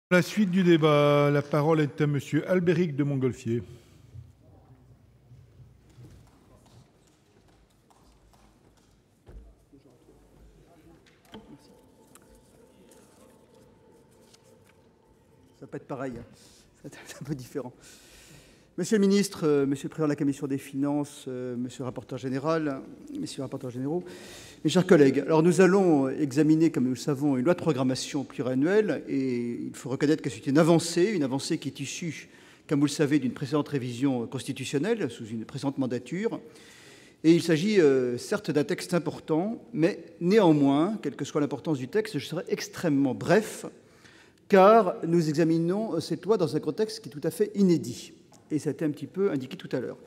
La suite du débat, la parole est à Monsieur Albéric de Montgolfier. Ça va pas être pareil, c'est un peu différent. Monsieur le ministre, monsieur le président de la commission des finances, monsieur le rapporteur général, messieurs les rapporteurs généraux, mes chers collègues, alors nous allons examiner, comme nous le savons, une loi de programmation pluriannuelle, et il faut reconnaître que c'est une avancée qui est issue, comme vous le savez, d'une précédente révision constitutionnelle sous une précédente mandature. Et il s'agit certes d'un texte important, mais néanmoins, quelle que soit l'importance du texte, je serai extrêmement bref, car nous examinons cette loi dans un contexte qui est tout à fait inédit. Et ça a été un petit peu indiqué tout à l'heure.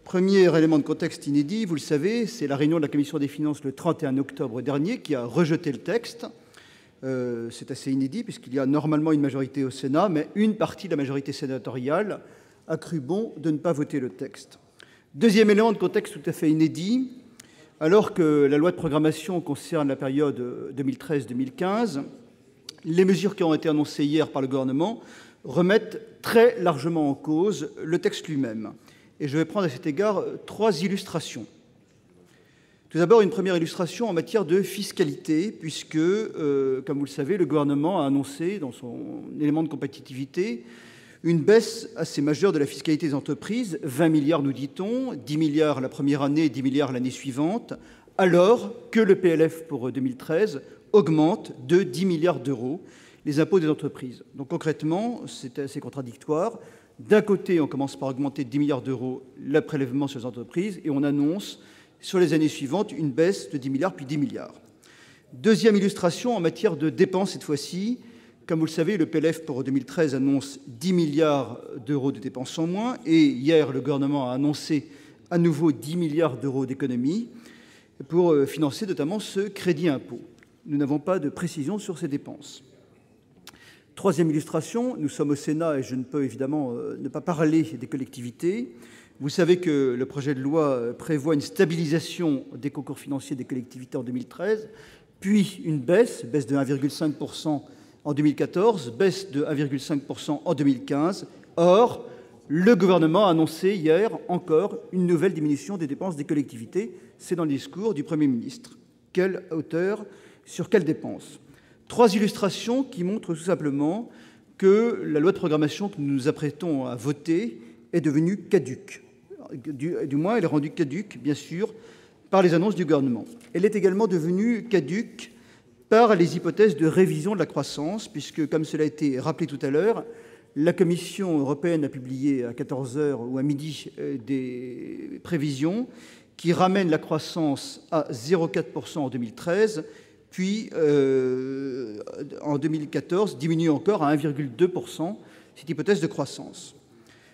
Premier élément de contexte inédit, vous le savez, c'est la réunion de la Commission des finances le 31 octobre dernier qui a rejeté le texte. C'est assez inédit puisqu'il y a normalement une majorité au Sénat, mais une partie de la majorité sénatoriale a cru bon de ne pas voter le texte. Deuxième élément de contexte tout à fait inédit, alors que la loi de programmation concerne la période 2013-2015, les mesures qui ont été annoncées hier par le gouvernement remettent très largement en cause le texte lui-même. Et je vais prendre à cet égard trois illustrations. Tout d'abord, une première illustration en matière de fiscalité, puisque, comme vous le savez, le gouvernement a annoncé dans son élément de compétitivité une baisse assez majeure de la fiscalité des entreprises, 20 milliards nous dit-on, 10 milliards la première année, 10 milliards l'année suivante, alors que le PLF pour 2013 augmente de 10 milliards d'euros les impôts des entreprises. Donc concrètement, c'est assez contradictoire. D'un côté, on commence par augmenter de 10 milliards d'euros le prélèvement sur les entreprises et on annonce sur les années suivantes une baisse de 10 milliards puis 10 milliards. Deuxième illustration en matière de dépenses cette fois-ci. Comme vous le savez, le PLF pour 2013 annonce 10 milliards d'euros de dépenses en moins et hier, le gouvernement a annoncé à nouveau 10 milliards d'euros d'économies pour financer notamment ce crédit impôt. Nous n'avons pas de précision sur ces dépenses. Troisième illustration, nous sommes au Sénat et je ne peux évidemment ne pas parler des collectivités. Vous savez que le projet de loi prévoit une stabilisation des concours financiers des collectivités en 2013, puis une baisse de 1,5% en 2014, baisse de 1,5% en 2015. Or, le gouvernement a annoncé hier encore une nouvelle diminution des dépenses des collectivités. C'est dans le discours du Premier ministre. Quelle hauteur, sur quelles dépenses ? Trois illustrations qui montrent tout simplement que la loi de programmation que nous nous apprêtons à voter est devenue caduque. Du moins, elle est rendue caduque, bien sûr, par les annonces du gouvernement. Elle est également devenue caduque par les hypothèses de révision de la croissance, puisque, comme cela a été rappelé tout à l'heure, la Commission européenne a publié à 14h ou à midi des prévisions qui ramènent la croissance à 0,4% en 2013, puis en 2014 diminue encore à 1,2% cette hypothèse de croissance.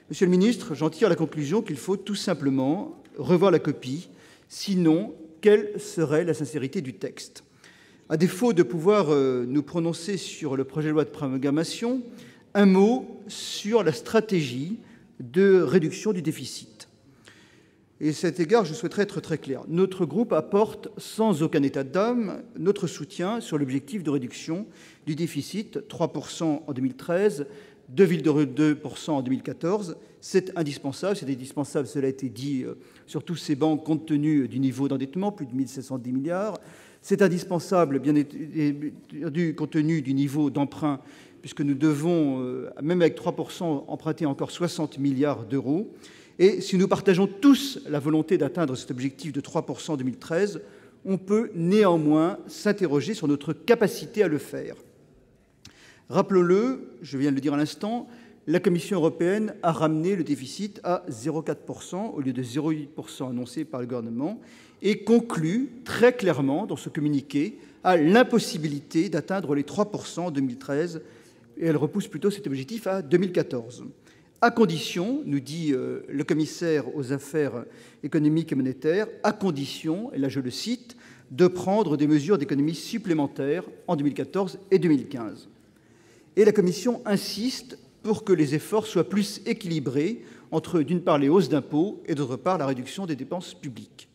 Monsieur le ministre, j'en tire la conclusion qu'il faut tout simplement revoir la copie, sinon, quelle serait la sincérité du texte ? À défaut de pouvoir nous prononcer sur le projet de loi de programmation, un mot sur la stratégie de réduction du déficit. Et à cet égard, je souhaiterais être très clair. Notre groupe apporte, sans aucun état d'âme, notre soutien sur l'objectif de réduction du déficit, 3% en 2013, 2,2% en 2014. C'est indispensable, cela a été dit sur tous ces bancs, compte tenu du niveau d'endettement, plus de 1 710 milliards. C'est indispensable, bien entendu, compte tenu du niveau d'emprunt, puisque nous devons, même avec 3%, emprunter encore 60 milliards d'euros. Et si nous partageons tous la volonté d'atteindre cet objectif de 3% en 2013, on peut néanmoins s'interroger sur notre capacité à le faire. Rappelons-le, je viens de le dire à l'instant, la Commission européenne a ramené le déficit à 0,4% au lieu de 0,8% annoncé par le gouvernement et conclut très clairement dans ce communiqué à l'impossibilité d'atteindre les 3% en 2013 et elle repousse plutôt cet objectif à 2014. À condition, nous dit le commissaire aux affaires économiques et monétaires, à condition, et là je le cite, de prendre des mesures d'économie supplémentaires en 2014 et 2015. Et la Commission insiste pour que les efforts soient plus équilibrés entre, d'une part, les hausses d'impôts et, d'autre part, la réduction des dépenses publiques.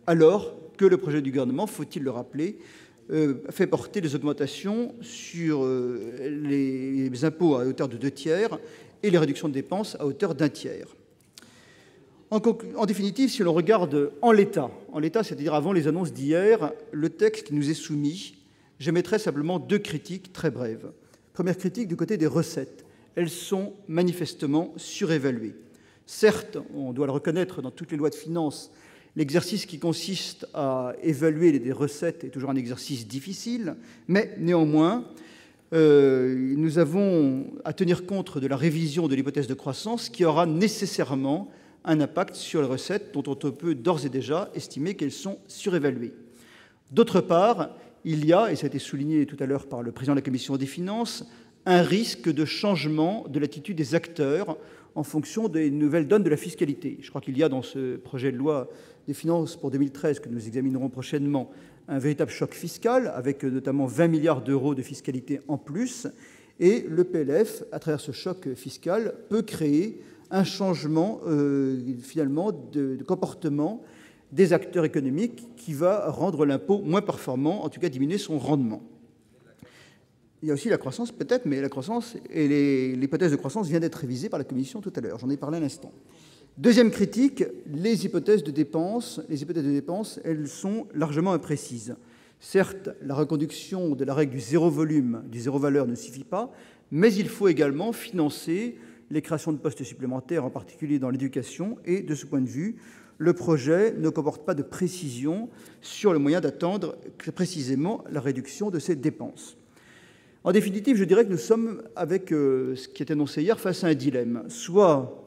Alors que le projet du gouvernement, faut-il le rappeler, fait porter les augmentations sur les impôts à hauteur de 2/3 et les réductions de dépenses à hauteur d'1/3. En définitive, si l'on regarde en l'état, c'est-à-dire avant les annonces d'hier, le texte qui nous est soumis, j'émettrai simplement 2 critiques très brèves. Première critique du côté des recettes. Elles sont manifestement surévaluées. Certes, on doit le reconnaître, dans toutes les lois de finances, l'exercice qui consiste à évaluer les recettes est toujours un exercice difficile, mais néanmoins, nous avons à tenir compte de la révision de l'hypothèse de croissance qui aura nécessairement un impact sur les recettes dont on peut d'ores et déjà estimer qu'elles sont surévaluées. D'autre part, il y a, et ça a été souligné tout à l'heure par le président de la Commission des finances, un risque de changement de l'attitude des acteurs en fonction des nouvelles donnes de la fiscalité. Je crois qu'il y a dans ce projet de loi des finances pour 2013 que nous examinerons prochainement un véritable choc fiscal, avec notamment 20 milliards d'euros de fiscalité en plus. Et le PLF, à travers ce choc fiscal, peut créer un changement finalement de comportement des acteurs économiques qui va rendre l'impôt moins performant, en tout cas diminuer son rendement. Il y a aussi la croissance peut-être, mais la croissance et l'hypothèse de croissance vient d'être révisée par la Commission tout à l'heure. J'en ai parlé à l'instant. Deuxième critique, les hypothèses de dépenses. Les hypothèses de dépenses, elles sont largement imprécises. Certes, la reconduction de la règle du zéro volume, du zéro valeur ne suffit pas, mais il faut également financer les créations de postes supplémentaires, en particulier dans l'éducation, et de ce point de vue, le projet ne comporte pas de précision sur le moyen d'atteindre précisément la réduction de ces dépenses. En définitive, je dirais que nous sommes, avec ce qui est annoncé hier, face à un dilemme. Soit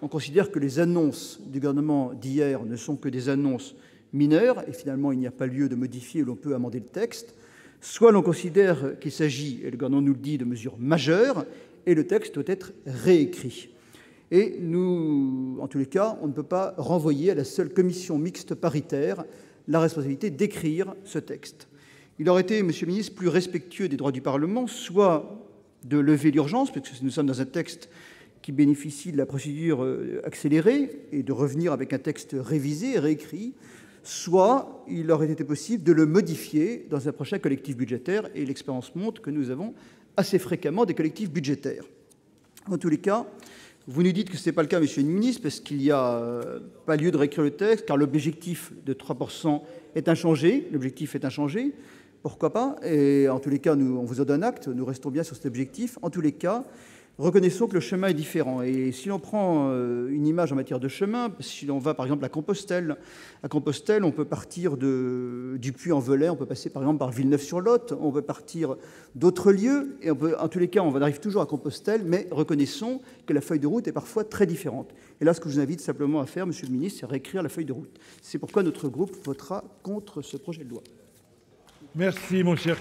on considère que les annonces du gouvernement d'hier ne sont que des annonces mineures, et finalement il n'y a pas lieu de modifier ou l'on peut amender le texte, soit l'on considère qu'il s'agit, et le gouvernement nous le dit, de mesures majeures, et le texte doit être réécrit. Et nous, en tous les cas, on ne peut pas renvoyer à la seule commission mixte paritaire la responsabilité d'écrire ce texte. Il aurait été, Monsieur le ministre, plus respectueux des droits du Parlement, soit de lever l'urgence, puisque nous sommes dans un texte qui bénéficie de la procédure accélérée, et de revenir avec un texte révisé, réécrit, soit il aurait été possible de le modifier dans un prochain collectif budgétaire, et l'expérience montre que nous avons assez fréquemment des collectifs budgétaires. En tous les cas, vous nous dites que ce n'est pas le cas, Monsieur le ministre, parce qu'il n'y a pas lieu de réécrire le texte, car l'objectif de 3% est inchangé. L'objectif est inchangé. Pourquoi pas? Et en tous les cas, on vous en donne acte, nous restons bien sur cet objectif. En tous les cas, reconnaissons que le chemin est différent. Et si l'on prend une image en matière de chemin, si l'on va par exemple à Compostelle, on peut partir du Puy-en-Velay, on peut passer par exemple par Villeneuve-sur-Lot, on peut partir d'autres lieux, et en tous les cas, on arrive toujours à Compostelle, mais reconnaissons que la feuille de route est parfois très différente. Et là, ce que je vous invite simplement à faire, Monsieur le ministre, c'est réécrire la feuille de route. C'est pourquoi notre groupe votera contre ce projet de loi. Merci, mon cher